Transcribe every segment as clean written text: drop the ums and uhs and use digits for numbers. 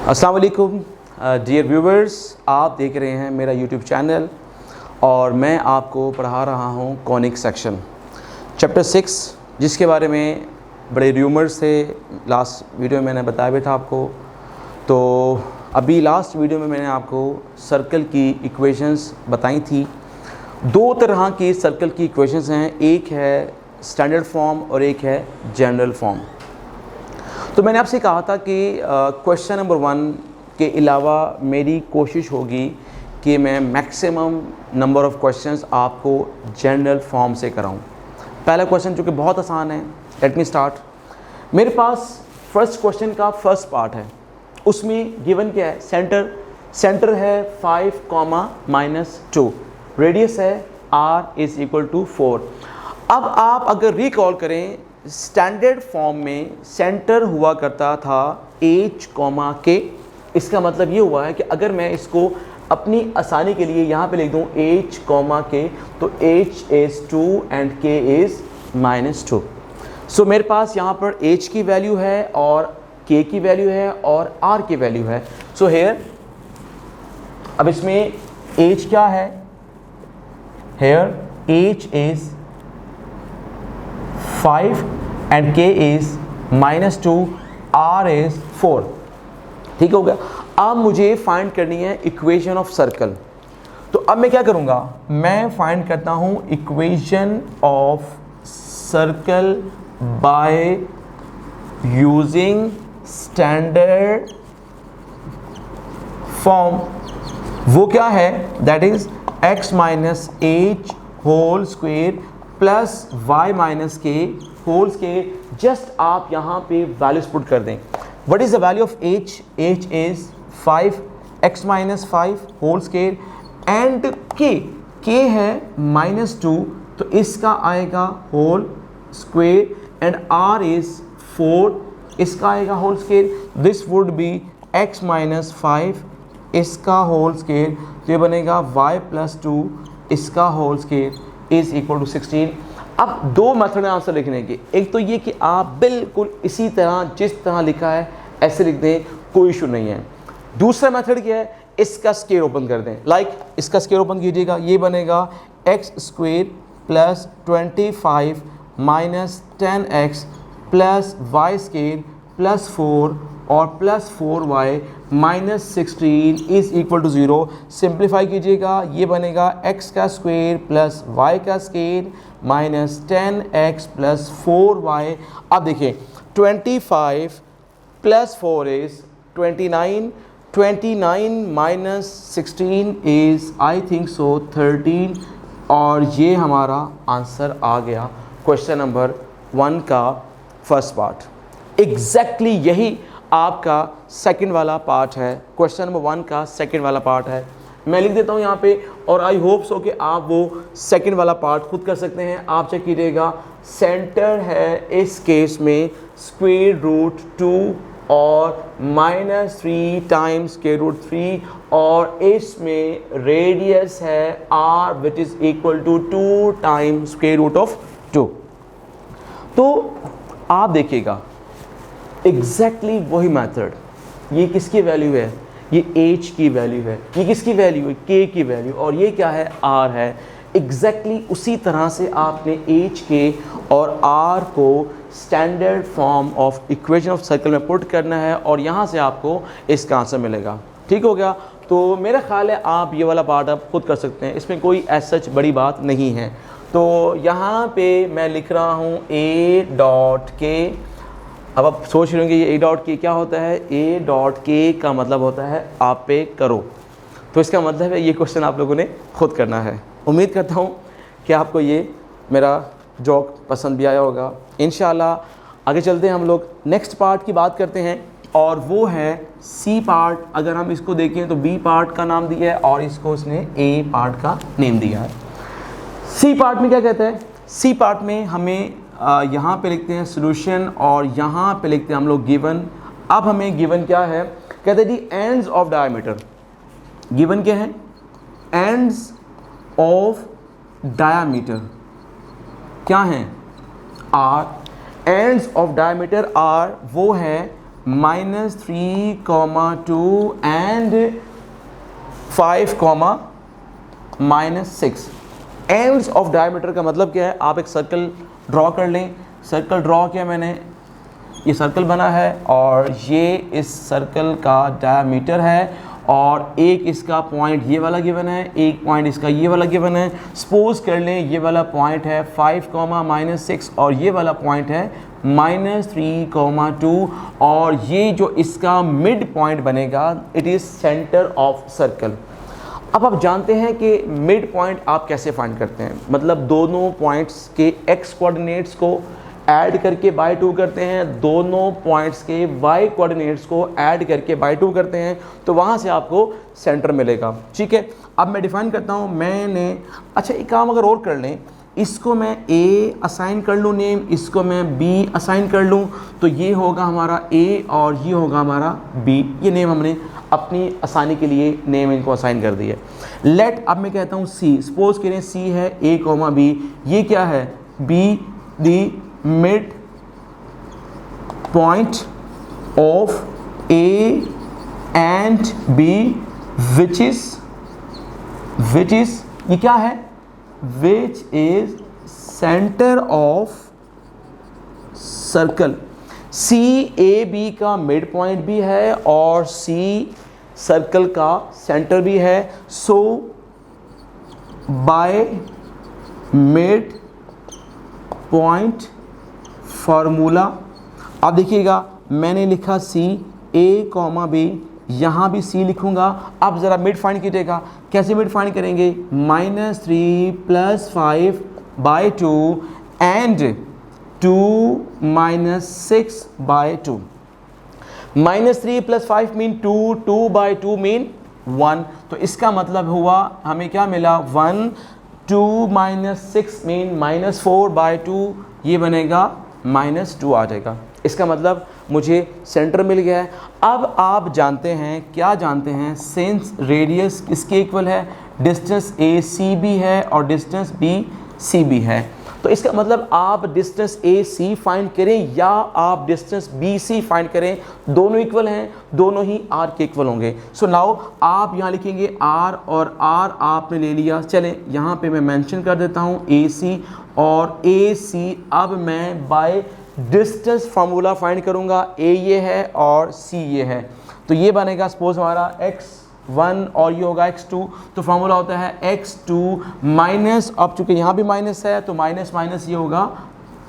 अस्सलाम वालेकुम dear viewers, आप देख रहे हैं मेरा यूट्यूब चैनल और मैं आपको पढ़ा रहा हूं कॉनिक सेक्शन चैप्टर 6, जिसके बारे में बड़े र्यूमर्स थे। लास्ट वीडियो में मैंने बताया भी था आपको। तो अभी लास्ट वीडियो में मैंने आपको सर्कल की इक्वेशंस बताई थी। दो तरह की सर्कल की इक्वेशंस हैं, एक है स्टैंडर्ड फॉर्म और एक है जनरल फॉर्म। तो मैंने आपसे कहा था कि क्वेश्चन नंबर 1 के अलावा मेरी कोशिश होगी कि मैं मैक्सिमम नंबर ऑफ़ क्वेश्चंस आपको जनरल फॉर्म से कराऊं। पहला क्वेश्चन जो कि बहुत आसान है, लेट मी स्टार्ट। मेरे पास फर्स्ट क्वेश्चन का फर्स्ट पार्ट है, उसमें गिवन क्या है? सेंटर है 5, -2, रेडियस है r = 4। अब आप अगर रिकॉल करें, स्टैंडर्ड फॉर्म में सेंटर हुआ करता था h, k। इसका मतलब ये हुआ है कि अगर मैं इसको अपनी आसानी के लिए यहाँ पे लिख दूँ h, k, तो h is 2 and k is -2। सो मेरे पास यहाँ पर h की वैल्यू है और k की वैल्यू है और r की वैल्यू है। सो हेयर, अब इसमें h क्या है? Here h is 5 and k is -2, r is 4। ठीक हो गया। अब मुझे फाइंड करनी है इक्वेशन ऑफ सर्कल। तो अब मैं क्या करूँगा? मैं फाइंड करता हूँ equation of circle by using standard form. वो क्या है? That is x - h whole square plus y - k whole square. Just आप यहाँ पे वैल्यूज पुट कर दें। What is the value of h? h is 5, x - 5 whole square and k है -2, तो इसका आएगा whole square and r is 4, इसका आएगा whole square. This would be x - 5, इसका होल स्क्वेयर, तो ये बनेगा y + 2, इसका होल स्क्वेयर इज = 16। अब दो मेथड है आंसर लिखने के। एक तो ये कि आप बिल्कुल इसी तरह जिस तरह लिखा है ऐसे लिख दें, कोई इशू नहीं है। दूसरा मेथड क्या है? इसका स्क्वायर ओपन कर दें। इसका स्क्वायर ओपन कीजिएगा, ये बनेगा x² + 25 - 10x + y² + 4 और +4y - 16 इज = 0। सिंप्लीफाई कीजिएगा, ये बनेगा x² + y² - 10x + 4y। अब देखिए 25 + 4 is 29, 29 - 16 is I think so 13, और ये हमारा आंसर आ गया क्वेश्चन नंबर 1 का फर्स्ट पार्ट। एग्जैक्टली यही आपका सेकंड वाला पार्ट है, क्वेश्चन नंबर 1 का सेकंड वाला पार्ट है। मैं लिख देता हूँ यहाँ पे, और आई होप सो कि आप वो सेकंड वाला पार्ट खुद कर सकते हैं। आप चेक कीजिएगा, सेंटर है इस केस में √2 और -3 टाइम्स √3, और इसमें रेडियस है r विच इज = 2 टाइम्स √2। तो आप देखिएगा एग्जैक्टली वही मेथड। ये किसकी वैल्यू है? ये h की वैल्यू है। ये किसकी वैल्यू है? k की वैल्यू। और ये क्या है? r है। एग्जैक्टली उसी तरह से आपने h, k और r को standard form of equation of circle में पुट करना है, और यहाँ से आपको इसका आंसर मिलेगा। ठीक हो गया। तो मेरा ख्याल है आप ये वाला पार्ट आप खुद कर सकते हैं, इसमें कोई ऐसा सच बड़ी बात नहीं है। तो यहाँ पे मैं लिख रहा हूँ a.k। अब आप सोच रहे होंगे ये a.k क्या होता है? a.k का मतलब होता है आप पे करो। तो इसका मतलब है ये क्वेश्चन आप लोगों ने खुद करना है। उम्मीद करता हूँ कि आपको ये मेरा जोक पसंद भी आया होगा। इंशाल्लाह आगे चलते हैं, हम लोग नेक्स्ट पार्ट की बात करते हैं, और वो है सी पार्ट। अगर हम इसको देखें तो बी पार्ट का नाम दिया है और इसको उसने ए पार्ट का नेम दिया है। सी पार्ट में क्या कहता है? सी पार्ट में हमें यहाँ पे लिखते हैं सॉल्यूशन, और यहाँ पे लिखते हैं हम लोग गिवन। अब हमें गिवन क्या है? कहते हैं जी एंड्स ऑफ डायमीटर। गिवन क्या है? एंड्स ऑफ डायमीटर क्या हैं? Are. Ends of diameter are वो है -3, 2 एंड 5, -6। एंड्स ऑफ डायमीटर का मतलब क्या है, आप एक सर्कल ड्रॉ कर लें। सर्कल ड्रॉ किया मैंने, ये सर्कल बना है और ये इस सर्कल का डायमीटर है और एक इसका पॉइंट ये वाला गिवन है, एक पॉइंट इसका ये वाला गिवन है। सपोज कर लें ये वाला पॉइंट है 5, -6 और ये वाला पॉइंट है -3, 2 और ये जो इसका मिड पॉइंट बनेगा it is centre of circle. अब आप जानते हैं कि मिड पॉइंट आप कैसे फाइंड करते हैं, मतलब दोनों पॉइंट्स के x कोऑर्डिनेट्स को ऐड करके बाय 2 करते हैं, दोनों पॉइंट्स के y कोऑर्डिनेट्स को ऐड करके बाय 2 करते हैं, तो वहाँ से आपको सेंटर मिलेगा। ठीक है, अब मैं डिफाइन करता हूँ। मैंने अच्छा एक काम अगर और कर लें, इसको मैं A असाइन कर लूँ नेम, इसको मैं B असाइन कर लूँ, तो ये होगा हमारा A और ये होगा हमारा B। ये नेम हमने अपनी आसानी के लिए नेम इनको असाइन कर दिए। लेट, अब मैं कहता हूँ C, सपोज करें C है A, B, ये क्या है B the mid point of A and B which is ये क्या है, which is centre of circle. C A B का मिड पॉइंट भी है और सी सर्कल का सेंटर भी है। So by mid point formula, अब देखिएगा मैंने लिखा सी ए, B, यहाँ भी C लिखूँगा। अब ज़रा मिड फाइंड कीजिएगा, कैसे मिड फाइंड करेंगे, -3 + 5/2 एंड 2 - 6/2। -3 + 5 मीन 2, 2/2 मीन 1, तो इसका मतलब हुआ हमें क्या मिला 1, 2 - 6 मीन -4/2, ये बनेगा -2 आ जाएगा। इसका मतलब मुझे सेंटर मिल गया है। अब आप जानते हैं, क्या जानते हैं, सिंस रेडियस किसके इक्वल है, डिस्टेंस ACB है और डिस्टेंस BCB है, तो इसका मतलब आप डिस्टेंस AC फाइंड करें या आप डिस्टेंस BC फाइंड करें, दोनों इक्वल हैं, दोनों ही R के इक्वल होंगे। सो नाउ आप यहाँ लिखेंगे R और R आपने ले लिया। चलें यहाँ पे मैं मेंशन कर देता हूँ AC और AC। अब मैं बाय डिस्टेंस फार्मूला फाइंड करूँगा, A ये है और C ये है, तो ये बनेगा सपोज हमारा x1 और ये होगा x2, तो फार्मूला होता है x2 माइनस, अब चूँकि यहाँ भी माइनस है तो माइनस माइनस ये होगा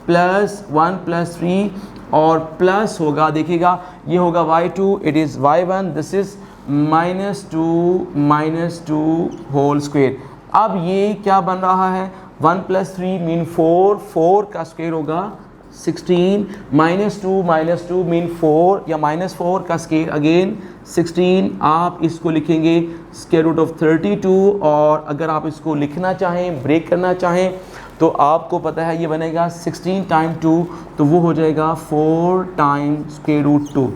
+1 + 3 और प्लस होगा, देखिएगा ये होगा y2, it is y1, this is -2 whole square. अब ये क्या बन रहा है, 1 + 3 मीन 4, 4 का स्क्वायर होगा 16, -2 मीन 4 या -4 का स्क्वायर अगेन 16। आप इसको लिखेंगे √32 और अगर आप इसको लिखना चाहें, ब्रेक करना चाहें, तो आपको पता है ये बनेगा 16 × 2, तो वो हो जाएगा 4 × √2।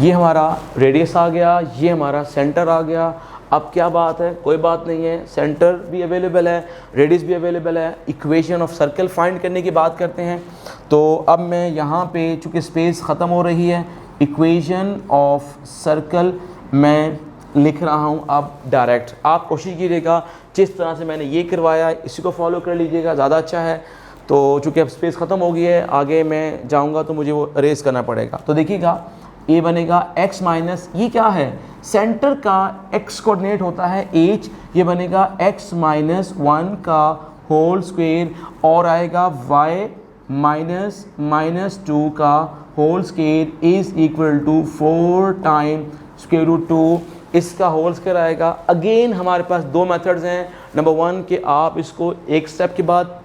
ये हमारा रेडियस आ गया, ये हमारा सेंटर आ गया। अब क्या बात है, कोई बात नहीं है, सेंटर भी अवेलेबल है, रेडियस भी अवेलेबल है। इक्वेशन ऑफ सर्कल फाइंड करने की बात करते हैं, तो अब मैं यहाँ पे चूँकि स्पेस ख़त्म हो रही है, इक्वेशन ऑफ सर्कल मैं लिख रहा हूँ अब डायरेक्ट। आप कोशिश कीजिएगा जिस तरह से मैंने ये करवाया इसी को फॉलो कर लीजिएगा, ज़्यादा अच्छा है। तो चूँकि अब स्पेस ख़त्म हो गई है, आगे मैं जाऊँगा तो मुझे वो अरेज करना पड़ेगा। तो देखिएगा ये बनेगा x माइनस, ये क्या है, सेंटर का x कोऑर्डिनेट होता है h, ये बनेगा x - 1 का होल स्क्वायर और आएगा y - -2 का whole square is equal to 4 × √2, इसका होल स्क्वायर आएगा। अगेन हमारे पास दो मेथड्स हैं, नंबर 1 कि आप इसको एक स्टेप के बाद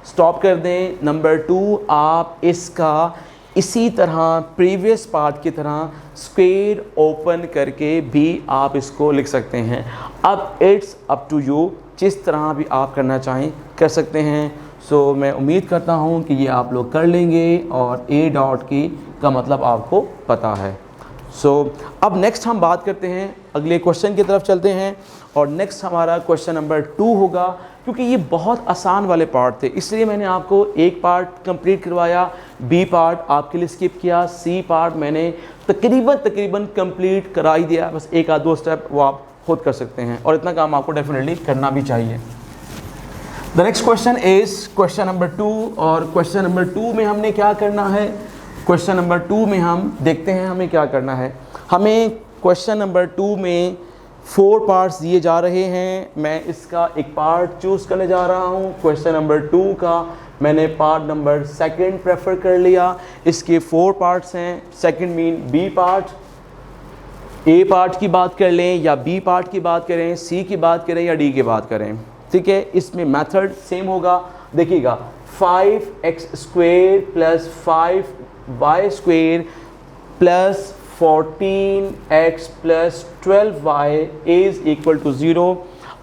स्टॉप कर दें, नंबर 2 आप इसका इसी तरह प्रीवियस पार्ट की तरह स्क्वायर ओपन करके भी आप इसको लिख सकते हैं। अब इट्स अप टू यू, जिस तरह भी आप करना चाहें कर सकते हैं। सो मैं उम्मीद करता हूं कि ये आप लोग कर लेंगे और A डॉट की का मतलब आपको पता है। सो अब नेक्स्ट हम बात करते हैं, अगले क्वेश्चन की तरफ चलते हैं और नेक्स्ट हमारा क्वेश्चन नंबर 2 होगा। क्योंकि ये बहुत आसान वाले पार्ट थे, इसलिए मैंने आपको एक पार्ट कंप्लीट करवाया, बी पार्ट आपके लिए स्किप किया, सी पार्ट मैंने तकरीबन कंप्लीट करा ही दिया, बस एक आध दो स्टेप वो आप खुद कर सकते हैं और इतना काम आपको डेफिनेटली करना भी चाहिए। The next question is question number 2, और क्वेश्चन नंबर 2 में हमने क्या करना है, क्वेश्चन नंबर 2 में हम देखते हैं हमें क्या करना है। हमें क्वेश्चन नंबर 2 में 4 पार्ट्स दिए जा रहे हैं, मैं इसका एक पार्ट चूज़ करने जा रहा हूँ। क्वेश्चन नंबर 2 का मैंने पार्ट नंबर 2 प्रेफर कर लिया। इसके 4 पार्ट्स हैं, सेकंड मीन बी पार्ट, ए पार्ट की बात कर लें या बी पार्ट की बात करें, सी की बात करें या डी की बात करें, ठीक है। इसमें मेथड सेम होगा, देखिएगा 5x² plus 5y² plus 14x plus 12y is equal to 0।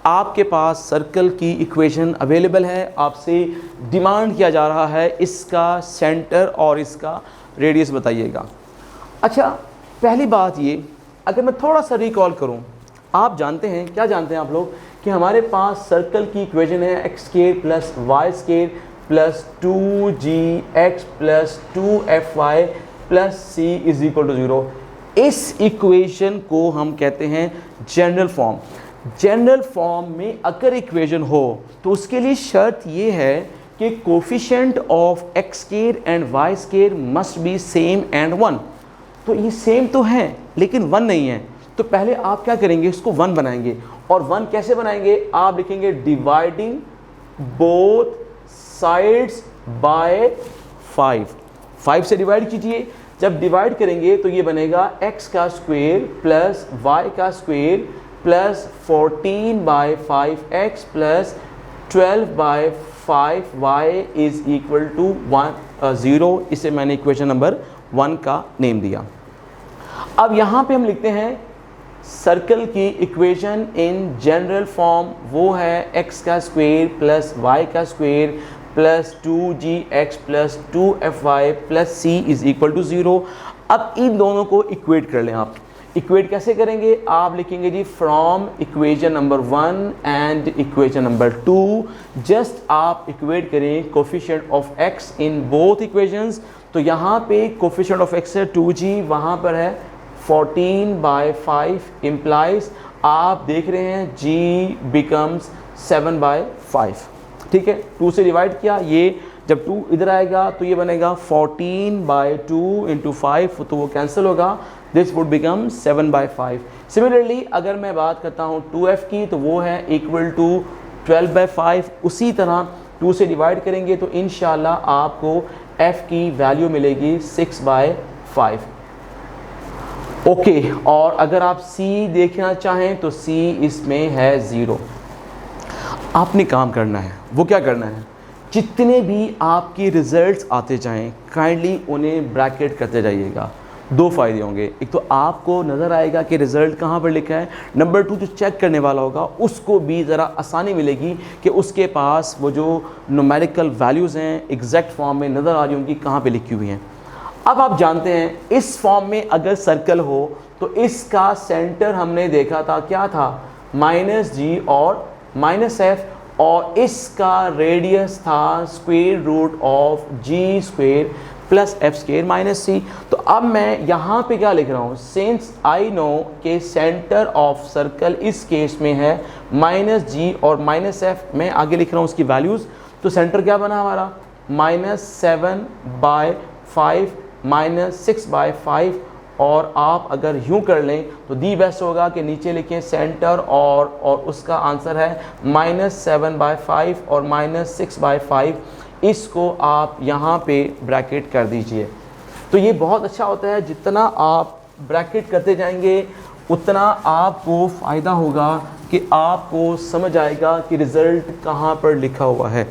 आपके पास सर्कल की इक्वेशन अवेलेबल है, आपसे डिमांड किया जा रहा है इसका सेंटर और इसका रेडियस बताइएगा। अच्छा, पहली बात ये, अगर मैं थोड़ा सा रिकॉल करूं, आप जानते हैं, क्या जानते हैं आप लोग, कि हमारे पास सर्कल की इक्वेशन है x² plus y² plus 2gx plus 2fy plus c is equal to 0। इस इक्वेशन को हम कहते हैं जनरल फॉर्म। जनरल फॉर्म में अगर इक्वेशन हो तो उसके लिए शर्त ये है कि coefficient of x² and y² must be same and 1। तो ये सेम तो है लेकिन 1 नहीं है, तो पहले आप क्या करेंगे, इसको 1 बनाएंगे। और 1 कैसे बनाएंगे, आप लिखेंगे डिवाइडिंग बोथ साइड्स बाय 5 से डिवाइड कीजिए। जब डिवाइड करेंगे तो ये बनेगा x² plus y² plus 14/5x plus 12/5y is equal to 0। इसे मैंने इक्वेशन नंबर 1 का नेम दिया। अब यहाँ पे हम लिखते हैं सर्कल की इक्वेशन इन जनरल फॉर्म, वो है x² plus y² plus 2gx plus 2fy plus c is equal to 0। अब इन दोनों को इक्वेट कर लें। आप इक्वेट कैसे करेंगे, आप लिखेंगे जी from equation number 1 and equation number 2, just आप इक्वेट करें coefficient of x in both equations. तो यहाँ पे कोफिशिएंट ऑफ x है 2g, वहाँ पर है 14/5 इम्प्लाइज आप देख रहे हैं g बिकम्स 7/5, ठीक है। 2 से डिवाइड किया, ये जब 2 इधर आएगा तो ये बनेगा 14/2 इंटू 5, तो वो कैंसिल होगा, दिस वुड बिकम 7/5। सिमिलरली अगर मैं बात करता हूँ 2f की, तो वो है इक्वल टू 12/5। उसी तरह 2 से डिवाइड करेंगे तो इंशाल्लाह आपको f की वैल्यू मिलेगी 6/5। ओके, और अगर आप c देखना चाहें तो c इसमें है 0। आपने काम करना है, वो क्या करना है, जितने भी आपकी रिजल्ट्स आते जाएं काइंडली उन्हें ब्रैकेट करते जाइएगा। 2 फ़ायदे होंगे, एक तो आपको नज़र आएगा कि रिज़ल्ट कहाँ पर लिखा है, नंबर 2 जो चेक करने वाला होगा उसको भी ज़रा आसानी मिलेगी कि उसके पास वो जो न्यूमेरिकल वैल्यूज़ हैं एग्जैक्ट फॉर्म में नज़र आ रही होंगी कहाँ पे लिखी हुई हैं। अब आप जानते हैं इस फॉर्म में अगर सर्कल हो तो इसका सेंटर हमने देखा था क्या था, -g और -f, और इसका रेडियस था √g² प्लस f² -c। तो अब मैं यहाँ पे क्या लिख रहा हूँ, सिंस आई नो के सेंटर ऑफ सर्कल इस केस में है -g और -f, मैं आगे लिख रहा हूँ उसकी वैल्यूज़। तो सेंटर क्या बना हमारा, -7/5 -6/5, और आप अगर यूँ कर लें तो दी बेस्ट होगा कि नीचे लिखें सेंटर और उसका आंसर है -7/5 और -6/5। इसको आप यहाँ पे ब्रैकेट कर दीजिए। तो ये बहुत अच्छा होता है, जितना आप ब्रैकेट करते जाएंगे उतना आपको फ़ायदा होगा कि आपको समझ आएगा कि रिज़ल्ट कहाँ पर लिखा हुआ है।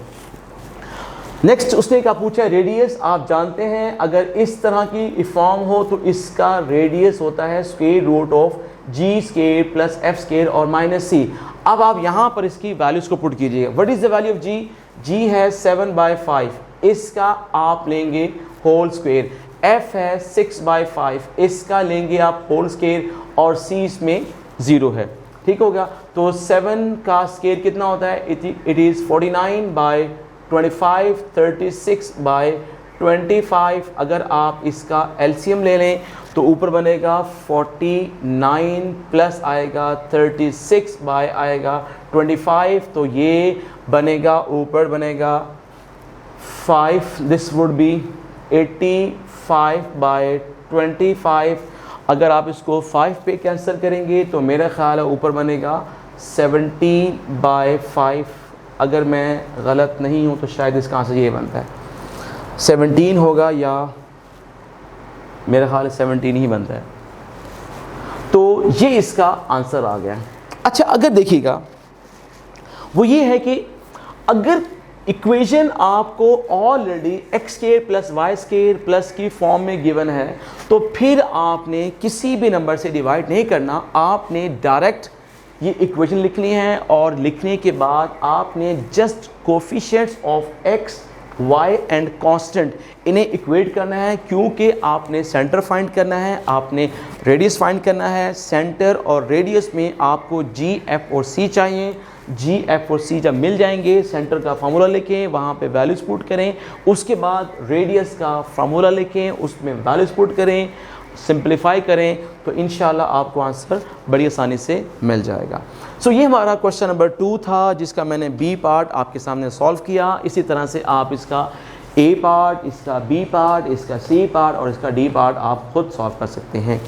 नेक्स्ट उसने क्या पूछा, रेडियस। आप जानते हैं अगर इस तरह की फॉर्म हो तो इसका रेडियस होता है √g² प्लस f² और -c। अब आप यहाँ पर इसकी वैल्यूज़ को पुट कीजिएगा। What is the value of g? g है 7/5, इसका आप लेंगे होल स्क्वायर। f है 6/5, इसका लेंगे आप होल स्क्वायर, और c इसमें 0 है। ठीक हो गया। तो 7 का स्क्वायर कितना होता है, इट इज़ 49/25, 36/25। अगर आप इसका एलसीएम ले लें तो ऊपर बनेगा 49 प्लस आएगा 36 बाय आएगा 25, तो ये बनेगा ऊपर बनेगा 5, दिस वुड बी 85/25। अगर आप इसको 5 पे कैंसिल करेंगे तो मेरा ख्याल है ऊपर बनेगा 17/5। अगर मैं गलत नहीं हूँ तो शायद इसका आंसर ये बनता है 17 होगा, या मेरा ख्याल है 17 ही बनता है। तो ये इसका आंसर आ गया। अच्छा, अगर देखिएगा वो ये है कि अगर इक्वेशन आपको already X square plus Y square plus की फॉर्म में गिवन है तो फिर आपने किसी भी नंबर से डिवाइड नहीं करना, आपने डायरेक्ट ये इक्वेशन लिखनी है और लिखने के बाद आपने just coefficients of X Y and constant इन्हें इक्वेट करना है, क्योंकि आपने सेंटर फाइंड करना है, आपने रेडियस फाइंड करना है। सेंटर और रेडियस में आपको जी, एफ और सी चाहिए। जी, एफ और सी जब मिल जाएंगे, सेंटर का फार्मूला लिखें, वहाँ पे वैल्यूज पुट करें, उसके बाद रेडियस का फार्मूला लिखें, उसमें वैल्यूज पुट करें, सिंप्लीफाई करें, तो इंशाल्लाह आपको आंसर बड़ी आसानी से मिल जाएगा। सो ये हमारा क्वेश्चन नंबर 2 था, जिसका मैंने बी पार्ट आपके सामने सॉल्व किया। इसी तरह से आप इसका ए पार्ट, इसका बी पार्ट, इसका सी पार्ट और इसका डी पार्ट आप खुद सॉल्व कर सकते हैं।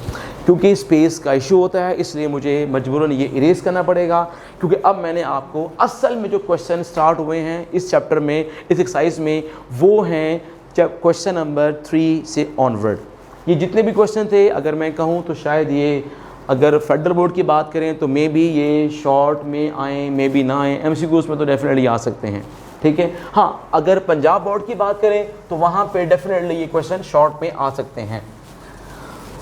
क्योंकि स्पेस का इशू होता है इसलिए मुझे मजबूरन ये इरेज करना पड़ेगा, क्योंकि अब मैंने आपको असल में जो क्वेश्चन स्टार्ट हुए हैं इस चैप्टर में, इस एक्सरसाइज में, वो हैं क्वेश्चन नंबर 3 से ऑनवर्ड। ये जितने भी क्वेश्चन थे, अगर मैं कहूँ तो शायद ये, अगर फेडरल बोर्ड की बात करें तो मे बी ये शॉर्ट में आए, मे बी ना आए, एमसीक्यूज़ में तो डेफिनेटली आ सकते हैं, ठीक है। हाँ, अगर पंजाब बोर्ड की बात करें तो वहाँ पे डेफिनेटली ये क्वेश्चन शॉर्ट में आ सकते हैं।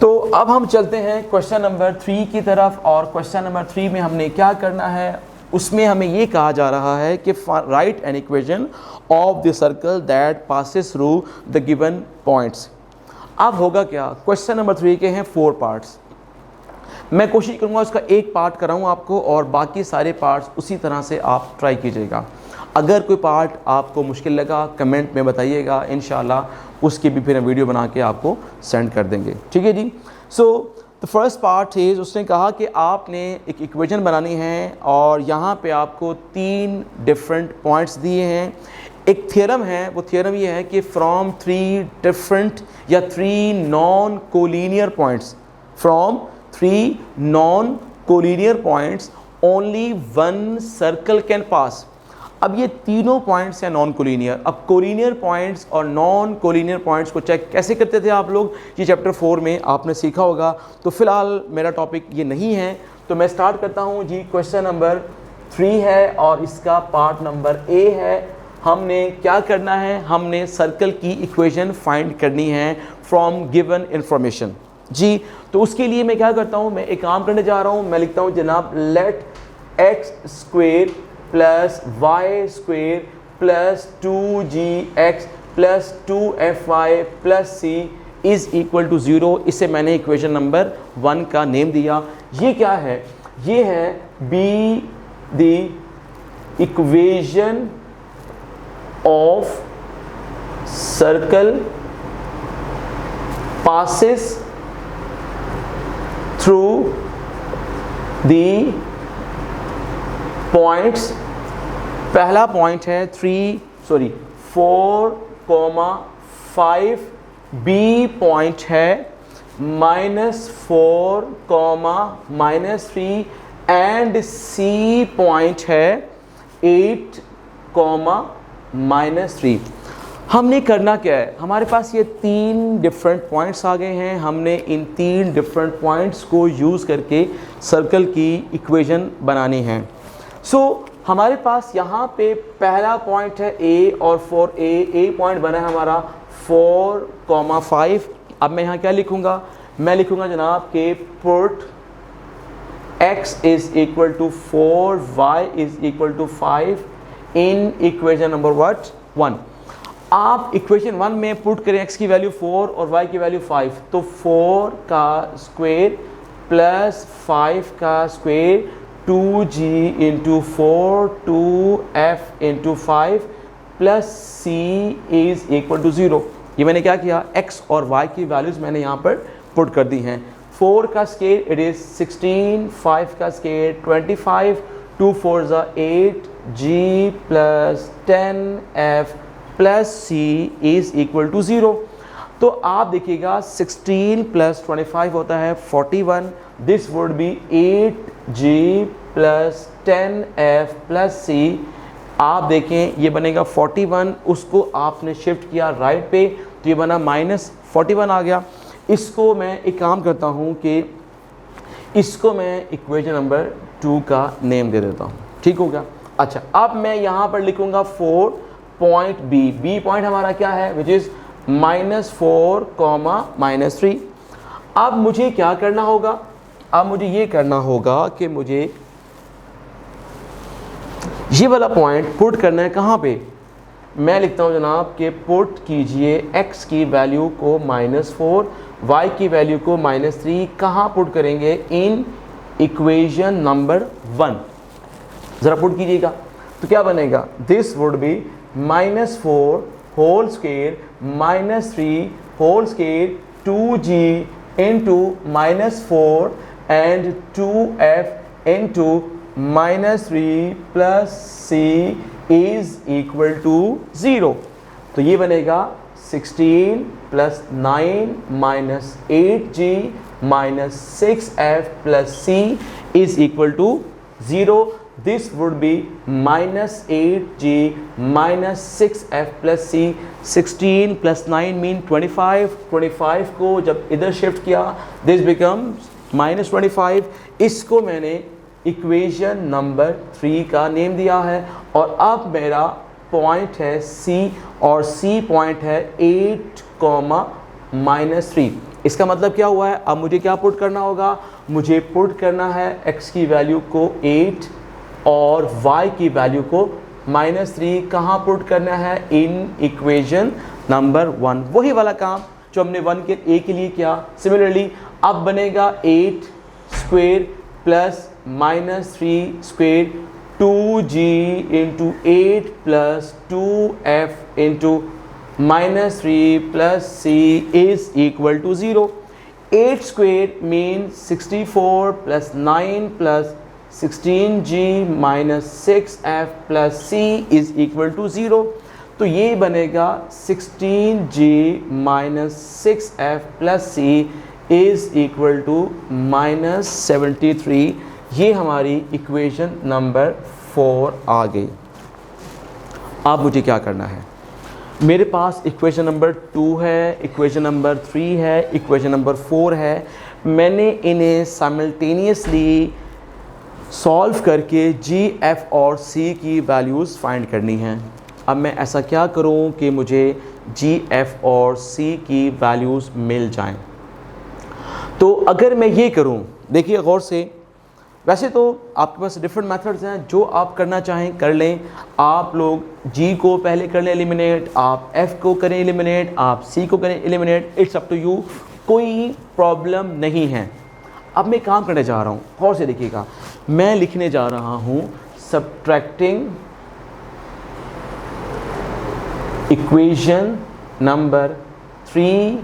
तो अब हम चलते हैं क्वेश्चन नंबर 3 की तरफ, और क्वेश्चन नंबर 3 में हमने क्या करना है, उसमें हमें ये कहा जा रहा है कि right an equation of the circle that passes through the given points. अब होगा क्या, क्वेश्चन नंबर 3 के हैं 4 पार्ट्स। मैं कोशिश करूँगा उसका एक पार्ट कराऊँ आपको, और बाकी सारे पार्ट्स उसी तरह से आप ट्राई कीजिएगा। अगर कोई पार्ट आपको मुश्किल लगा कमेंट में बताइएगा, इंशाल्लाह उसकी भी फिर हम वीडियो बना के आपको सेंड कर देंगे, ठीक है जी। So the first part is, उसने कहा कि आपने एक इक्वेशन बनानी है और यहाँ पे आपको 3 डिफरेंट पॉइंट्स दिए हैं। एक थ्योरम है, वो थ्योरम ये है कि फ्रॉम 3 डिफरेंट या 3 non collinear points, from 3 non collinear points only 1 circle can pass. अब ये तीनों पॉइंट्स हैं नॉन कोलिनियर। अब कोलिनियर पॉइंट्स और नॉन कोलिनियर पॉइंट्स को चेक कैसे करते थे आप लोग, ये चैप्टर 4 में आपने सीखा होगा। तो फिलहाल मेरा टॉपिक ये नहीं है, तो मैं स्टार्ट करता हूँ जी। क्वेश्चन नंबर 3 है और इसका पार्ट नंबर ए है। हमने क्या करना है, हमने सर्कल की इक्वेशन फाइंड करनी है फ्रॉम गिवन इंफॉर्मेशन जी। तो उसके लिए मैं क्या करता हूँ, मैं एक काम करने जा रहा हूँ। मैं लिखता हूँ जनाब, let X square plus Y square plus 2gx plus 2fy plus C is equal to 0। इसे मैंने इक्वेशन नंबर 1 का नेम दिया। ये क्या है, ये है be the equation of circle passes through the points। पहला पॉइंट है 4,5, बी पॉइंट है -4,-3 एंड सी पॉइंट है 8,-3। हमने करना क्या है, हमारे पास ये 3 डिफरेंट पॉइंट्स आ गए हैं। हमने इन 3 डिफरेंट पॉइंट्स को यूज़ करके सर्कल की इक्वेशन बनानी है। सो हमारे पास यहाँ पे पहला पॉइंट है ए और 4a। ए पॉइंट बना है हमारा 4,5। अब मैं यहाँ क्या लिखूँगा, मैं लिखूँगा जनाब के put x is equal to 4, y is equal to 5 in equation number 1। आप इक्वेशन 1 में पुट करें x की वैल्यू 4 और y की वैल्यू 5, तो 4 का स्क्वायर प्लस 5 का square 2g into 4 2f into 5 plus c is equal to 0। ये मैंने क्या किया, x और y की वैल्यूज मैंने यहाँ पर पुट कर दी हैं। 4 का स्केयर इट इज 16, 5 का square 25, 2 4 8, g plus 10f plus c is equal to 0। तो आप देखिएगा 16 प्लस 25 होता है 41, this would B 8g plus 10f plus c। आप देखें ये बनेगा 41, उसको आपने शिफ्ट किया राइट पे तो ये बना -41 आ गया। इसको मैं एक काम करता हूँ कि इसको मैं इक्वेशन नंबर 2 का नेम दे देता हूँ, ठीक हो गया। अच्छा, अब मैं यहाँ पर लिखूँगा 4 पॉइंट बी पॉइंट हमारा क्या है, विच इज़ -4, -3। अब मुझे क्या करना होगा, अब मुझे ये करना होगा कि मुझे ये वाला पॉइंट पुट करना है कहाँ पे। मैं लिखता हूँ जनाब कि पुट कीजिए x की वैल्यू को -4, y की वैल्यू को -3। कहाँ पुट करेंगे, इन इक्वेशन नंबर 1। ज़रा पुट कीजिएगा तो क्या बनेगा, this would be -4 whole square -3 whole square 2g into -4 and 2f into -3 plus c is equal to 0। तो ये बनेगा 16 plus 9 minus 8g minus 6f plus c is equal to 0। This would be -8g minus 6f plus c। 16 plus 9 mean 25। 25 को जब इधर shift किया this becomes -25। इसको मैंने equation number 3 का नेम दिया है। और अब मेरा पॉइंट है c और c पॉइंट है 8, -3। इसका मतलब क्या हुआ है, अब मुझे क्या पुट करना होगा, मुझे पुट करना है x की वैल्यू को 8 और y की वैल्यू को -3। कहाँ पुट करना है, इन इक्वेशन नंबर 1। वही वाला काम जो हमने 1 के a के लिए किया। सिमिलरली अब बनेगा 8 square plus -3 square 2g into 8 plus 2f into -3 plus c is equal to 0। 8 square mean 64 plus 9 plus 16g minus 6f plus c is equal to 0। तो ये बनेगा 16g minus 6f plus c is equal to -73। ये हमारी equation number 4 आ गई। अब मुझे क्या करना है, मेरे पास इक्वेशन नंबर 2 है, इक्वेशन नंबर 3 है, इक्वेशन नंबर 4 है। मैंने इन्हें साइमल्टेनियसली सॉल्व करके g, f और c की वैल्यूज़ फाइंड करनी हैं। अब मैं ऐसा क्या करूं कि मुझे g, f और c की वैल्यूज़ मिल जाएं। तो अगर मैं ये करूं, देखिए गौर से, वैसे तो आपके पास डिफरेंट मेथड्स हैं, जो आप करना चाहें कर लें। आप लोग g को पहले कर लें एलिमिनेट, आप f को करें एलिमिनेट, आप c को करें eliminate, it's up to you, कोई प्रॉब्लम नहीं है। अब मैं काम करने जा रहा हूँ, और से देखिएगा, मैं लिखने जा रहा हूँ सब्ट्रैक्टिंग इक्वेशन नंबर 3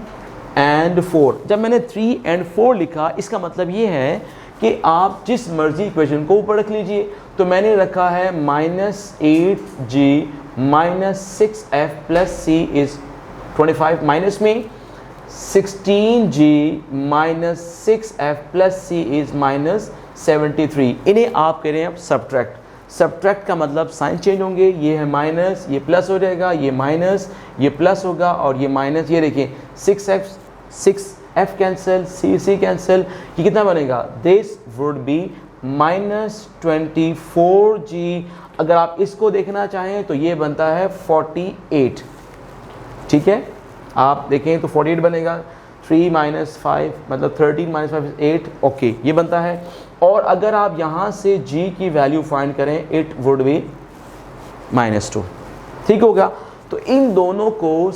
एंड 4। जब मैंने 3 एंड 4 लिखा, इसका मतलब ये है कि आप जिस मर्जी इक्वेशन को ऊपर रख लीजिए। तो मैंने रखा है -8g minus 6f plus c is 25, minus में 16g minus 6f plus c is -73। इन्हें आप करें अब सब्ट्रैक्ट। सब्ट्रैक्ट का मतलब साइन चेंज होंगे, ये है माइनस, ये प्लस हो जाएगा, ये माइनस, ये प्लस होगा और ये माइनस। ये देखिए 6f कैंसिल, c कैंसिल, ये कितना बनेगा, दिस वुड बी -24g। अगर आप इसको देखना चाहें तो ये बनता है 48। ठीक है, आप देखें तो 48 बनेगा, 3 - 5 मतलब 13 - 5 8, ओके, ये बनता है। और अगर आप यहाँ से g की वैल्यू फाइंड करें, इट वुड बी -2। ठीक होगा। तो इन दोनों को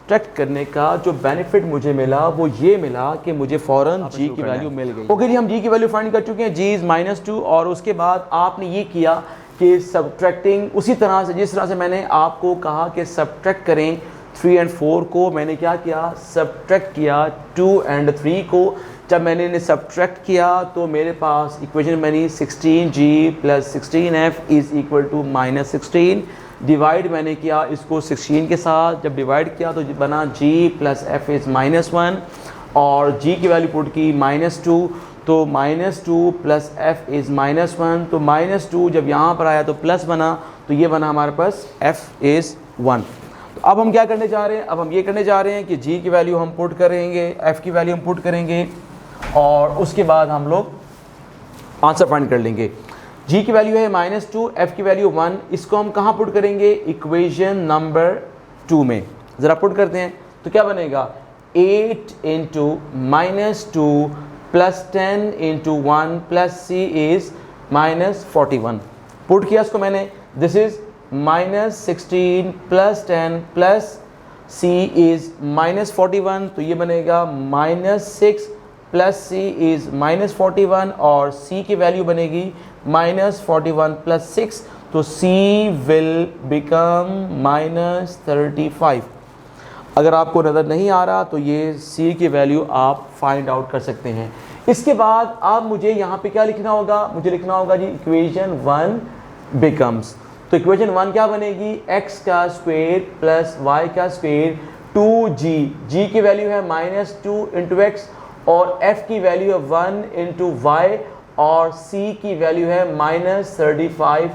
सब्ट्रैक्ट करने का जो बेनिफिट मुझे मिला वो ये मिला कि मुझे फ़ौरन जी की वैल्यू मिल गई। ओके जी, हम जी की वैल्यू फाइंड कर चुके हैं, जी इज़ -2, और उसके बाद आपने ये किया कि सब्ट्रैक्टिंग उसी तरह से जिस तरह से मैंने आपको कहा कि सब्ट्रैक्ट करें 3 और 4 को, मैंने क्या किया, सब्ट्रैक्ट किया 2 और 3 को। जब मैंने इन्हें सब्ट्रैक्ट किया तो मेरे पास इक्वेशन बनी 16g + 16f = -16। डिवाइड मैंने किया इसको 16 के साथ, जब डिवाइड किया तो बना g + f = -1, और g की वैल्यू पुट की -2, तो -2 + f = -1, तो -2 जब यहाँ पर आया तो प्लस बना, तो ये बना हमारे पास f = 1। तो अब हम क्या करने जा रहे हैं, अब हम ये करने जा रहे हैं कि g की वैल्यू हम पुट करेंगे, f की वैल्यू हम पुट करेंगे, और उसके बाद हम लोग आंसर फाइंड कर लेंगे। g की वैल्यू है -2, f की वैल्यू 1, इसको हम कहाँ पुट करेंगे, इक्वेशन नंबर 2 में। ज़रा पुट करते हैं तो क्या बनेगा, 8 × -2 + 10 × 1 + c = -41। पुट किया इसको मैंने, दिस इज -16 + 10 + c = -41, तो ये बनेगा -6 + c = -41, और c की वैल्यू बनेगी -41 + 6, तो c विल बिकम -35। अगर आपको नज़र नहीं आ रहा तो ये c की वैल्यू आप फाइंड आउट कर सकते हैं। इसके बाद अब मुझे यहाँ पे क्या लिखना होगा, मुझे लिखना होगा जी इक्वेशन 1 बिकम्स, तो इक्वेशन 1 क्या बनेगी, x² + y² 2g, g की वैल्यू है -2 × x, और f की वैल्यू है 1 × y, और c की वैल्यू है -35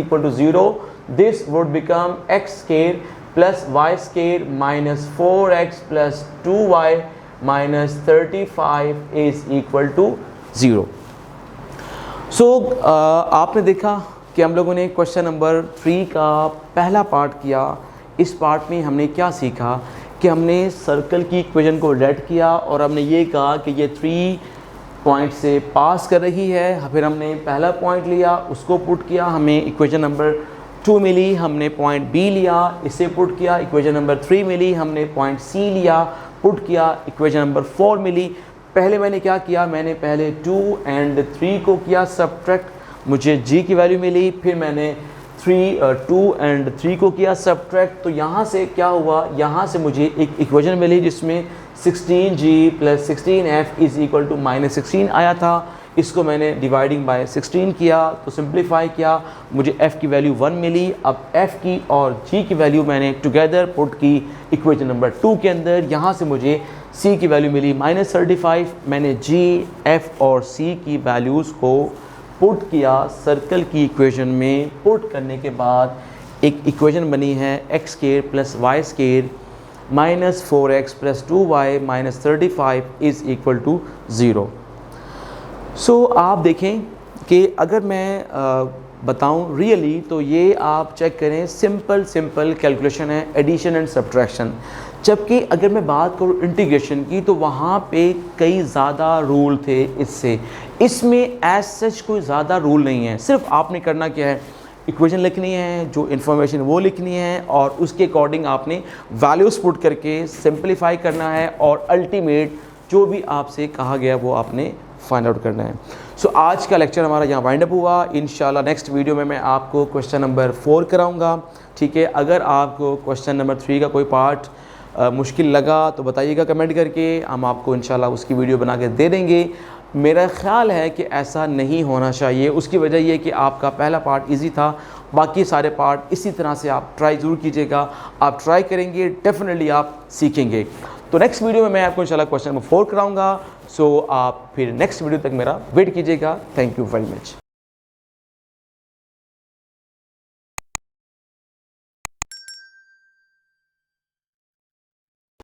= 0। This would become x² + y² -4x + 2y -35 = 0। सो आपने देखा कि हम लोगों ने क्वेश्चन नंबर 3 का पहला पार्ट किया। इस पार्ट में हमने क्या सीखा कि हमने सर्कल की इक्वेशन को रेड किया, और हमने ये कहा कि ये 3 पॉइंट से पास कर रही है। फिर हमने पहला पॉइंट लिया, उसको पुट किया, हमें इक्वेशन नंबर 2 मिली, हमने पॉइंट B लिया, इसे पुट किया, इक्वेशन नंबर 3 मिली, हमने पॉइंट C लिया, पुट किया, इक्वेशन नंबर 4 मिली। पहले मैंने क्या किया, मैंने पहले 2 और 3 को किया सब्ट्रैक्ट, मुझे g की वैल्यू मिली, फिर मैंने 2 और 3 को किया सब्ट्रैक्ट, तो यहाँ से क्या हुआ, यहाँ से मुझे एक इक्वेशन मिली जिसमें 16g + 16f = -16 आया था। इसको मैंने डिवाइडिंग बाय 16 किया, तो सिंप्लीफाई किया, मुझे f की वैल्यू 1 मिली। अब f की और g की वैल्यू मैंने टुगेदर पुट की इक्वेशन नंबर 2 के अंदर, यहाँ से मुझे c की वैल्यू मिली -35। मैंने g, f और c की वैल्यूज़ को पुट किया सर्कल की इक्वेशन में। पुट करने के बाद एक इक्वेशन बनी है x² + y² -4x + 2y -35 = 0। सो आप देखें कि अगर मैं बताऊं रियली, तो ये आप चेक करें, सिंपल कैलकुलेशन है, एडिशन एंड सब्ट्रैक्शन। जबकि अगर मैं बात करूं इंटीग्रेशन की, तो वहाँ पे कई ज़्यादा रूल थे इसमें एज सच कोई ज़्यादा रूल नहीं है। सिर्फ आपने करना क्या है, इक्वेशन लिखनी है, जो इन्फॉर्मेशन वो लिखनी है, और उसके अकॉर्डिंग आपने वैल्यूज़ पुट करके सिंप्लीफाई करना है, और अल्टीमेट जो भी आपसे कहा गया वो आपने फाइंड आउट करना है। सो आज का लेक्चर हमारा यहाँ वाइंड अप हुआ। इंशाल्लाह नेक्स्ट वीडियो में मैं आपको क्वेश्चन नंबर 4 कराऊंगा, ठीक है। अगर आपको क्वेश्चन नंबर 3 का कोई पार्ट मुश्किल लगा तो बताइएगा कमेंट करके, हम आपको इंशाल्लाह उसकी वीडियो बना के दे देंगे। मेरा ख़्याल है कि ऐसा नहीं होना चाहिए, उसकी वजह ये कि आपका पहला पार्ट इजी था, बाकी सारे पार्ट इसी तरह से आप ट्राई ज़रूर कीजिएगा। आप ट्राई करेंगे डेफिनेटली आप सीखेंगे। तो नेक्स्ट वीडियो में मैं आपको इंशाल्लाह क्वेश्चन नंबर 4 कराऊंगा। सो आप फिर नेक्स्ट वीडियो तक मेरा वेट कीजिएगा। Thank you very much.